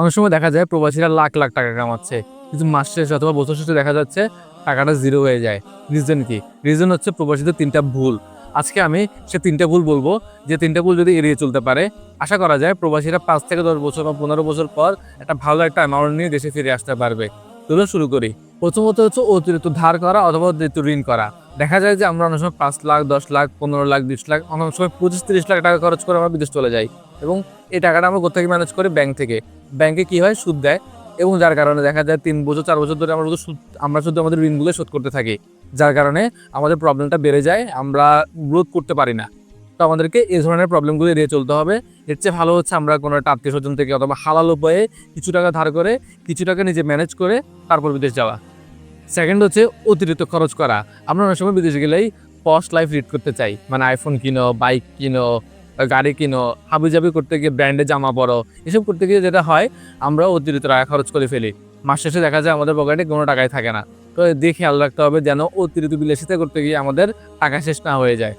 অনেক সময় দেখা যায় প্রবাসীরা লাখ লাখ টাকা কামাচ্ছে, কিন্তু মাস শেষে অথবা বছর শেষে দেখা যাচ্ছে টাকাটা জিরো হয়ে যায়। রিজন কি? রিজন হচ্ছে প্রবাসীদের ৩টা ভুল। আজকে আমি সে ৩টা ভুল বলবো, যে ৩টা ভুল যদি এড়িয়ে চলতে পারে, আশা করা যায় প্রবাসীরা ৫ থেকে ১০ বছর বা ১৫ বছর পর একটা ভালো একটা অ্যামাউন্ট নিয়ে দেশে ফিরে আসতে পারবে। চলুন শুরু করি। প্রথমত হচ্ছে অতিরিক্ত ধার করা অথবা অতিরিক্ত ঋণ করা। দেখা যায় যে আমরা অনেক সময় ৫ লাখ, ১০ লাখ, ১৫ লাখ, ২০ লাখ, অনেক সময় ২৫-৩০ লাখ টাকা খরচ করে আমরা বিদেশ চলে যাই এবং এই টাকাটা আমরা কোত্থেকে ম্যানেজ করি? ব্যাংক থেকে। ব্যাংকে কি হয়? সুদ দেয় এবং যার কারণে দেখা যায় ৩ বছর ৪ বছর ধরে আমরা শুধু আমাদের ঋণগুলো শোধ করতে থাকি। যার কারণে আমাদের প্রবলেমটা বেড়ে যায়। আমরা গ্রোথ করতে পারি না। তো আমাদেরকে এই ধরনের প্রবলেমগুলো এড়িয়ে চলতে হবে। এর চেয়ে ভালো হচ্ছে আমরা কোনো একটা আত্মীয়স্বজন থেকে অথবা হালাল উপায়ে কিছু টাকা ধার করে, কিছু টাকা নিজে ম্যানেজ করে তারপর বিদেশ যাওয়া। সেকেন্ড হচ্ছে অতিরিক্ত খরচ করা। আমরা অনেক সময় বিদেশে গেলেই পশ লাইফ লিড করতে চাই। মানে আইফোন কিনো, বাইক কিনো, গাড়ি কিনো, হাবিজাবি করতে গিয়ে ব্র্যান্ডের জামা পরো। এসব করতে গিয়ে যেটা হয়, আমরা অতিরিক্ত টাকা খরচ করে ফেলি। মাস শেষে দেখা যায় আমাদের পকেটে কোনো টাকাই থাকে না। তো এদিকে খেয়াল রাখতে হবে যেন অতিরিক্ত বিলাসিতা করতে গিয়ে আমাদের টাকা শেষ না হয়ে যায়।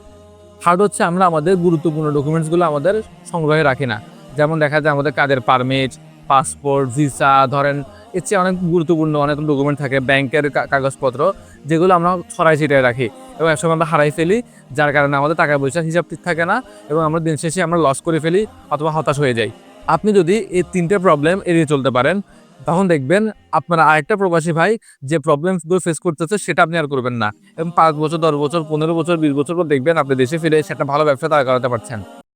থার্ড হচ্ছে আমরা আমাদের গুরুত্বপূর্ণ ডকুমেন্টসগুলো আমাদের সংগ্রহে রাখি না। যেমন দেখা যায় আমাদের কাজের পারমিট, পাসপোর্ট, ভিসা, ধরেন এর চেয়ে অনেক গুরুত্বপূর্ণ অনেক ডকুমেন্ট থাকে, ব্যাংকের কাগজপত্র, যেগুলো আমরা ছড়াই ছিটায় রাখি এবং একসময় আমরা হারাই ফেলি। যার কারণে আমাদের টাকা পয়সার হিসাব ঠিক থাকে না এবং আমরা দিন শেষে আমরা লস করে ফেলি অথবা হতাশ হয়ে যাই। আপনি যদি এই ৩টে প্রবলেম এড়িয়ে চলতে পারেন, তখন দেখবেন আপনার আরেকটা প্রবাসী ভাই যে প্রবলেমসগুলো ফেস করতেছে সেটা আপনি আর করবেন না এবং ৫ বছর, ১০ বছর, ১৫ বছর, ২০ বছর পর দেখবেন আপনি দেশে ফিরে এসে একটা ভালো ব্যবসা দাঁড় করাতে পারছেন।